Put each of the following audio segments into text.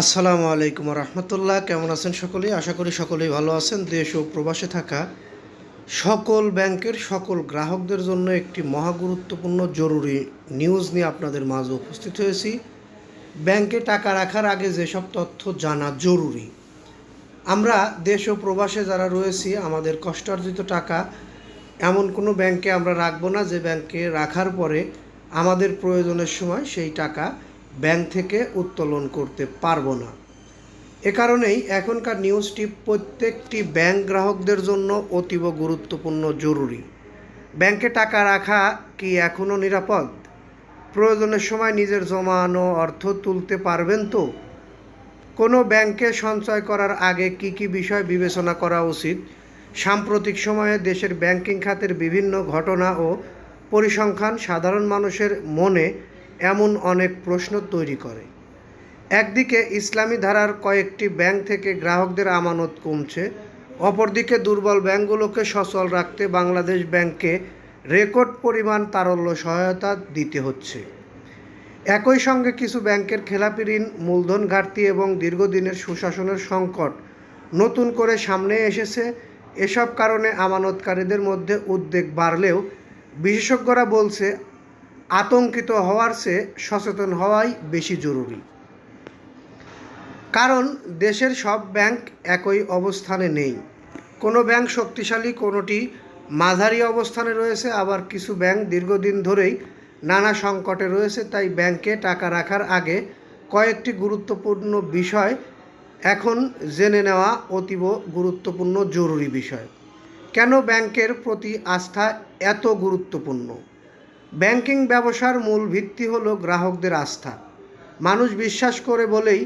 আসসালামু আলাইকুম রহমতুল্লাহ। কেমন আছেন সকলেই? আশা করি সকলেই ভালো আছেন। দেশ ও প্রবাসে থাকা সকল ব্যাংকের সকল গ্রাহকদের জন্য একটি মহা গুরুত্বপূর্ণ জরুরি নিউজ নিয়ে আপনাদের মাঝে উপস্থিত হয়েছি। ব্যাংকে টাকা রাখার আগে যেসব তথ্য জানা জরুরি। আমরা দেশ ও প্রবাসে যারা রয়েছি, আমাদের কষ্টার্জিত টাকা এমন কোনো ব্যাংকে আমরা রাখবো না যে ব্যাংকে রাখার পরে আমাদের প্রয়োজনের সময় সেই টাকা ব্যাংক থেকে উত্তোলন করতে পারবো না। এ কারণেই এখনকার নিউজটি প্রত্যেকটি ব্যাংক গ্রাহকদের জন্য অতীব গুরুত্বপূর্ণ জরুরি। ব্যাংকে টাকা রাখা কি এখনও নিরাপদ? প্রয়োজনের সময় নিজের জমানো অর্থ তুলতে পারবেন তো? কোনো ব্যাংকে সঞ্চয় করার আগে কি কি বিষয় বিবেচনা করা উচিত? সাম্প্রতিক সময়ে দেশের ব্যাংকিং খাতের বিভিন্ন ঘটনা ও পরিসংখ্যান সাধারণ মানুষের মনে এমন অনেক প্রশ্ন তৈরি করে। একদিকে ইসলামী ধারার কয়েকটি ব্যাংক থেকে গ্রাহকদের আমানত কমছে, অপরদিকে দুর্বল ব্যাংকগুলোকে সচল রাখতে বাংলাদেশ ব্যাংককে রেকর্ড পরিমাণ তারল্য সহায়তা দিতে হচ্ছে। একই সঙ্গে কিছু ব্যাংকের খেলাপি ঋণ, মূলধন ঘাটতি এবং দীর্ঘদিনের সুশাসনের সংকট নতুন করে সামনে এসেছে। এসব কারণে আমানতকারীদের মধ্যে উদ্বেগ বাড়লেও বিশেষজ্ঞরা বলছে আতঙ্কিত হওয়ার চেয়ে সচেতন হওয়াই বেশি জরুরি। কারণ দেশের সব ব্যাংক একই অবস্থানে নেই। কোনো ব্যাংক শক্তিশালী, কোনোটি মাঝারি অবস্থানে রয়েছে, আবার কিছু ব্যাংক দীর্ঘদিন ধরেই নানা সংকটে রয়েছে। তাই ব্যাংকে টাকা রাখার আগে কয়েকটি গুরুত্বপূর্ণ বিষয় এখন জেনে নেওয়া অতীব গুরুত্বপূর্ণ জরুরি বিষয়। কেন ব্যাংকের প্রতি আস্থা এত গুরুত্বপূর্ণ? ব্যাংকিং ব্যবসার মূল ভিত্তি হলো গ্রাহকদের আস্থা। মানুষ বিশ্বাস করে বলেই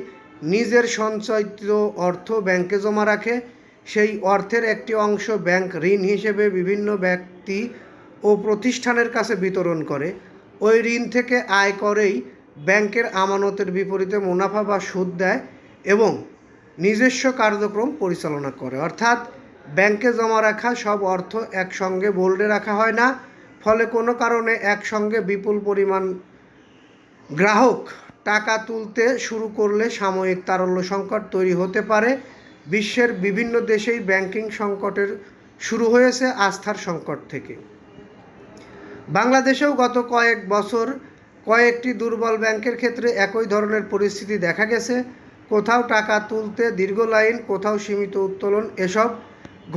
নিজের সঞ্চয়িত অর্থ ব্যাংকে জমা রাখে। সেই অর্থের একটি অংশ ব্যাংক ঋণ হিসেবে বিভিন্ন ব্যক্তি ও প্রতিষ্ঠানের কাছে বিতরণ করে। ওই ঋণ থেকে আয় করেই ব্যাংকের আমানতের বিপরীতে মুনাফা বা সুদ দেয় এবং নিজস্ব কার্যক্রম পরিচালনা করে। অর্থাৎ ব্যাংকে জমা রাখা সব অর্থ একসঙ্গে বোল্ডে রাখা হয় না। ফলে কোনো কারণে একসঙ্গে বিপুল পরিমাণ গ্রাহক টাকা তুলতে শুরু করলে সাময়িক তারল্য সংকট তৈরি হতে পারে। বিশ্বের বিভিন্ন দেশেই ব্যাংকিং সংকটের শুরু হয়েছে আস্থার সংকট থেকে। বাংলাদেশেও গত কয়েক বছর কয়েকটি দুর্বল ব্যাংকের ক্ষেত্রে একই ধরনের পরিস্থিতি দেখা গেছে। কোথাও টাকা তুলতে দীর্ঘ লাইন, কোথাও সীমিত উত্তোলন। এসব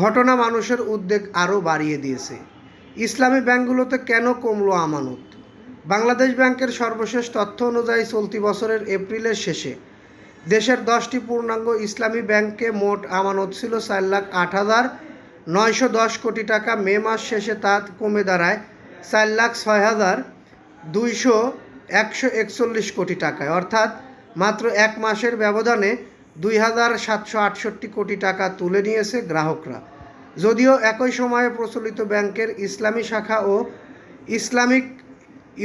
ঘটনা মানুষের উদ্বেগ আরও বাড়িয়ে দিয়েছে। ইসলামী ব্যাংকগুলোতে কেন কমলো আমানত? বাংলাদেশ ব্যাংকের সর্বশেষ তথ্য অনুযায়ী চলতি বছরের এপ্রিলের শেষে দেশের 10টি পূর্ণাঙ্গ ইসলামী ব্যাংকে মোট আমানত ছিল 4,08,910 কোটি টাকা। মে মাস শেষে তা কমে দাঁড়ায় 4,06,241 কোটি টাকায়। অর্থাৎ মাত্র এক মাসের ব্যবধানে 2,768 কোটি টাকা তুলে নিয়েছে গ্রাহকরা। যদিও একই সময়ে প্রচলিত ব্যাংকের ইসলামী শাখা ও ইসলামিক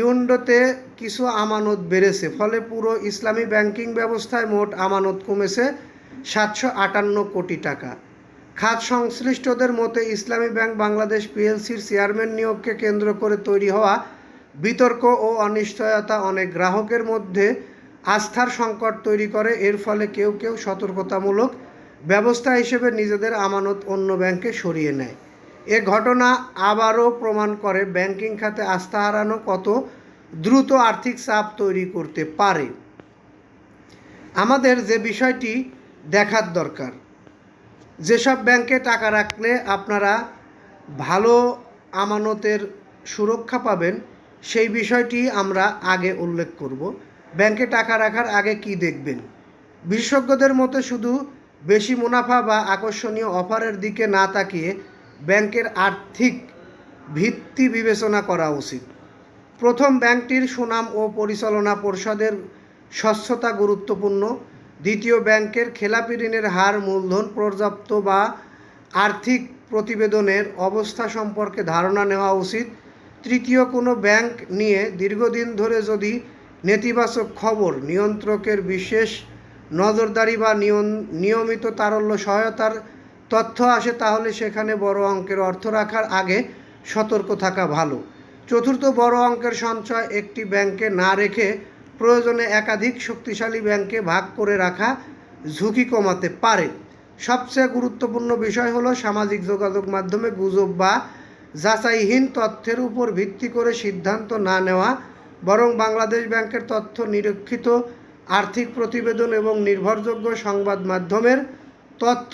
ইউন্ডোতে কিছু আমানত বেড়েছে, ফলে পুরো ইসলামী ব্যাংকিং ব্যবস্থায় মোট আমানত কমেছে 758 কোটি টাকা। খাত সংশ্লিষ্টদের মতে ইসলামী ব্যাংক বাংলাদেশ পিএলসির চেয়ারম্যান নিয়োগকে কেন্দ্র করে তৈরি হওয়া বিতর্ক ও অনিশ্চয়তা অনেক গ্রাহকের মধ্যে আস্থার সংকট তৈরি করে। এর ফলে কেউ কেউ সতর্কতামূলক ব্যবস্থা হিসেবে নিজেদের আমানত অন্য ব্যাংকে সরিয়ে নেয়। এ ঘটনা আবারও প্রমাণ করে ব্যাংকিং খাতে আস্থা হারানো কত দ্রুত আর্থিক চাপ তৈরি করতে পারে। আমাদের যে বিষয়টি দেখার দরকার, যেসব ব্যাংকে টাকা রাখলে আপনারা ভালো আমানতের সুরক্ষা পাবেন, সেই বিষয়টি আমরা আগে উল্লেখ করব। ব্যাংকে টাকা রাখার আগে কি দেখবেন? বিশেষজ্ঞদের মতে শুধু বেশি মুনাফা বা আকর্ষণীয় অফারের দিকে না তাকিয়ে ব্যাংকের আর্থিক ভিত্তি বিবেচনা করা উচিত। প্রথম, ব্যাংকটির সুনাম ও পরিচালনা পর্ষদের স্বচ্ছতা গুরুত্বপূর্ণ। দ্বিতীয়, ব্যাংকের খেলাপি ঋণের হার, মূলধন পর্যাপ্ত বা আর্থিক প্রতিবেদনের অবস্থা সম্পর্কে ধারণা নেওয়া উচিত। তৃতীয়, কোনো ব্যাংক নিয়ে দীর্ঘদিন ধরে যদি নেতিবাচক খবর, নিয়ন্ত্রকের বিশেষ নজরদারি বা নিয়মিত তারল্য সহায়তার তথ্য আসে, তাহলে সেখানে বড় অঙ্কের অর্থ রাখার আগে সতর্ক থাকা ভালো। চতুর্থ, বড় অঙ্কের সঞ্চয় একটি ব্যাংকে না রেখে প্রয়োজনে একাধিক শক্তিশালী ব্যাংকে ভাগ করে রাখা ঝুঁকি কমাতে পারে। সবচেয়ে গুরুত্বপূর্ণ বিষয় হলো সামাজিক যোগাযোগ মাধ্যমে গুজব বা যাচাইহীন তথ্যের উপর ভিত্তি করে সিদ্ধান্ত না নেওয়া, বরং বাংলাদেশ ব্যাংকের তথ্য নিরীক্ষিত আর্থিক প্রতিবেদন এবং নির্ভরযোগ্য সংবাদ মাধ্যমের তথ্য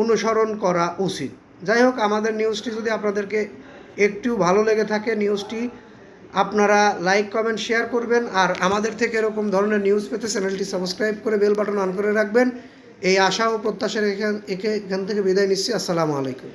অনুসরণ করা উচিত। যাই হোক, আমাদের নিউজটি যদি আপনাদেরকে একটু ভালো লেগে থাকে, নিউজটি আপনারা লাইক কমেন্ট শেয়ার করবেন। আর আমাদের থেকে এরকম ধরনের নিউজ পেতে চ্যানেলটি সাবস্ক্রাইব করে বেল বাটন অন করে রাখবেন। এই আশা ও প্রত্যাশার এখান থেকে বিদায় নিচ্ছি। আসসালামু আলাইকুম।